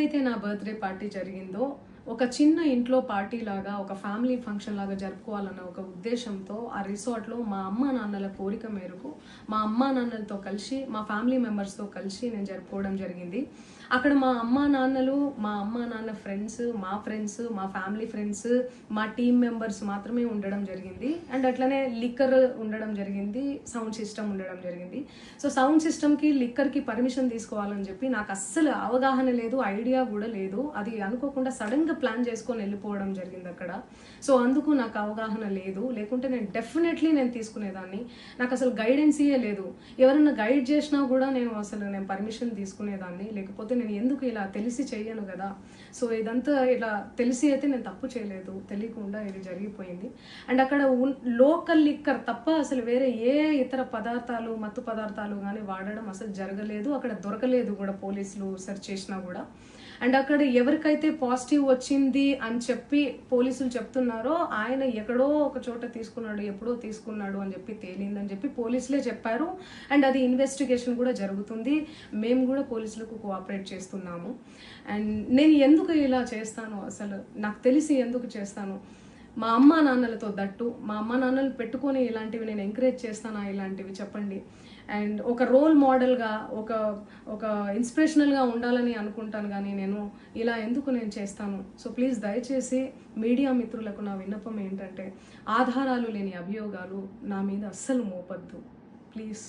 ఏదైతే నా birthday party జరిగిందో ఒక చిన్న ఇంట్లో పార్టీ లాగా ఒక ఫ్యామిలీ ఫంక్షన్ లాగా జరుపుకోవాలన్న ఒక ఉద్దేశంతో ఆ రిసార్ట్లో మా అమ్మా నాన్నల కోరిక మేరకు మా అమ్మా నాన్నలతో కలిసి మా ఫ్యామిలీ మెంబర్స్తో కలిసి నేను జరుపుకోవడం జరిగింది. అక్కడ మా అమ్మా నాన్న ఫ్రెండ్స్, మా ఫ్యామిలీ ఫ్రెండ్స్, మా టీమ్ మెంబర్స్ మాత్రమే ఉండడం జరిగింది. అండ్ అట్లనే లిక్కర్ ఉండడం జరిగింది, సౌండ్ సిస్టమ్ ఉండడం జరిగింది. సో సౌండ్ సిస్టమ్కి లిక్కర్కి పర్మిషన్ తీసుకోవాలని చెప్పి నాకు అస్సలు అవగాహన లేదు, ఐడియా కూడా లేదు. అది అనుకోకుండా సడన్గా ప్లాన్ చేసుకొని వెళ్ళిపోవడం జరిగింది అక్కడ. సో అందుకు నాకు అవగాహన లేదు, లేకుంటే నేను డెఫినెట్లీ నేను తీసుకునేదాన్ని. నాకు అసలు గైడెన్సీయే లేదు. ఎవరైనా గైడ్ చేసినా కూడా నేను పర్మిషన్ తీసుకునేదాన్ని, లేకపోతే నేను ఎందుకు ఇలా తెలిసి చెయ్యను కదా. సో ఇదంతా ఇలా తెలిసి అయితే నేను తప్పు చేయలేదు, తెలియకుండా ఇది జరిగిపోయింది. అండ్ అక్కడ లోకల్ లిక్కర్ తప్ప అసలు వేరే ఏ ఇతర పదార్థాలు, మత్తు పదార్థాలు కానీ వాడడం అసలు జరగలేదు. అక్కడ దొరకలేదు కూడా, పోలీసులు సెర్చ్ చేసినా కూడా. అండ్ అక్కడ ఎవరికైతే పాజిటివ్ వచ్చింది అని చెప్పి పోలీసులు చెప్తున్నారో ఆయన ఎక్కడో ఒక చోట తీసుకున్నాడు, ఎప్పుడో తీసుకున్నాడు అని చెప్పి తేలిందని చెప్పి పోలీసులే చెప్పారు. అండ్ అది ఇన్వెస్టిగేషన్ కూడా జరుగుతుంది. మేము కూడా పోలీసులకు కోఆపరేట్ చేస్తున్నాము. అండ్ నేను ఎందుకు ఇలా చేస్తాను, అసలు నాకు తెలిసి ఎందుకు చేస్తాను, మా అమ్మా నాన్నలతో దట్టు మా అమ్మా నాన్నలు పెట్టుకొని ఇలాంటివి నేను ఎంకరేజ్ చేస్తానా, ఇలాంటివి చెప్పండి. అండ్ ఒక రోల్ మోడల్గా ఒక ఇన్స్పిరేషనల్గా ఉండాలని అనుకుంటాను, కానీ నేను ఇలా ఎందుకు నేను చేస్తాను. సో ప్లీజ్ దయచేసి మీడియా మిత్రులకు నా విన్నపం ఏంటంటే, ఆధారాలు లేని అభియోగాలు నా మీద అస్సలు మోపద్దు ప్లీజ్.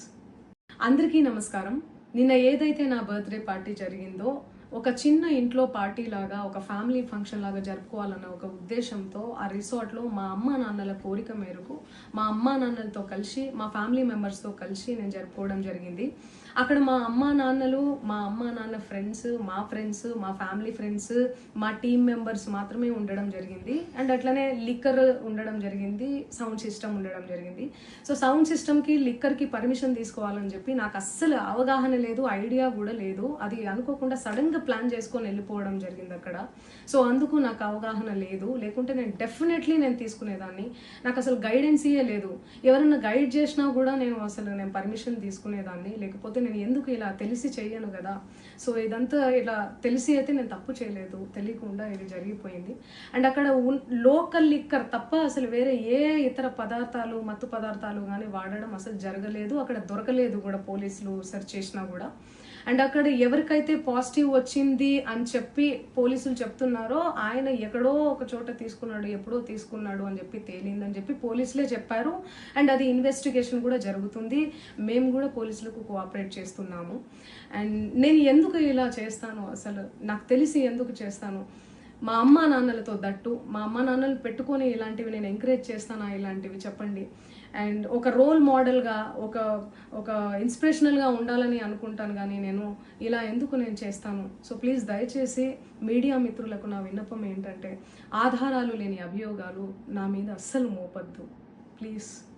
అందరికీ నమస్కారం. నిన్న ఏదైతే నా బర్త్డే పార్టీ జరిగిందో ఒక చిన్న ఇంట్లో పార్టీ లాగా ఒక ఫ్యామిలీ ఫంక్షన్ లాగా జరుపుకోవాలన్న ఒక ఉద్దేశంతో ఆ రిసార్ట్లో మా అమ్మా నాన్నల కోరిక మేరకు మా అమ్మా నాన్నలతో కలిసి మా ఫ్యామిలీ మెంబర్స్తో కలిసి నేను జరుపుకోవడం జరిగింది. అక్కడ మా అమ్మా నాన్న ఫ్రెండ్స్, మా ఫ్యామిలీ ఫ్రెండ్స్, మా టీమ్ మెంబర్స్ మాత్రమే ఉండడం జరిగింది. అండ్ అట్లనే లిక్కర్ ఉండడం జరిగింది, సౌండ్ సిస్టమ్ ఉండడం జరిగింది. సో సౌండ్ సిస్టమ్కి లిక్కర్కి పర్మిషన్ తీసుకోవాలని చెప్పి నాకు అస్సలు అవగాహన లేదు, ఐడియా కూడా లేదు. అది అనుకోకుండా సడన్గా ప్లాన్ చేసుకొని వెళ్ళిపోవడం జరిగింది అక్కడ. సో అందుకు నాకు అవగాహన లేదు, లేకుంటే నేను డెఫినెట్లీ నేను తీసుకునేదాన్ని. నాకు అసలు గైడెన్సీయే లేదు. ఎవరైనా గైడ్ చేసినా కూడా నేను పర్మిషన్ తీసుకునేదాన్ని, లేకపోతే నేను ఎందుకు ఇలా తెలిసి చెయ్యను కదా. సో ఇదంతా ఇలా తెలిసి అయితే నేను తప్పు చేయలేదు, తెలియకుండా ఇది జరిగిపోయింది. అండ్ అక్కడ లోకల్ లిక్కర్ తప్ప అసలు వేరే ఏ ఇతర పదార్థాలు, మత్తు పదార్థాలు కానీ వాడడం అసలు జరగలేదు. అక్కడ దొరకలేదు కూడా, పోలీసులు సెర్చ్ చేసినా కూడా. అండ్ అక్కడ ఎవరికైతే పాజిటివ్ వచ్చింది అని చెప్పి పోలీసులు చెప్తున్నారో ఆయన ఎక్కడో ఒక చోట తీసుకున్నాడు, ఎప్పుడో తీసుకున్నాడు అని చెప్పి తేలిందని చెప్పి పోలీసులే చెప్పారు. అండ్ అది ఇన్వెస్టిగేషన్ కూడా జరుగుతుంది. మేము కూడా పోలీసులకు కోఆపరేట్ చేస్తున్నాము. అండ్ నేను ఎందుకు ఇలా చేస్తాను, అసలు నాకు తెలిసి ఎందుకు చేస్తాను, మా అమ్మా నాన్నలతో దట్టు మా అమ్మా నాన్నలు పెట్టుకొని ఇలాంటివి నేను ఎంకరేజ్ చేస్తానా, ఇలాంటివి చెప్పండి. అండ్ ఒక రోల్ మోడల్గా ఒక ఇన్స్పిరేషనల్గా ఉండాలని అనుకుంటాను, కానీ నేను ఇలా ఎందుకు నేను చేస్తాను. సో ప్లీజ్ దయచేసి మీడియా మిత్రులకు నా విన్నపం ఏంటంటే, ఆధారాలు లేని అభియోగాలు నా మీద అస్సలు మోపద్దు ప్లీజ్.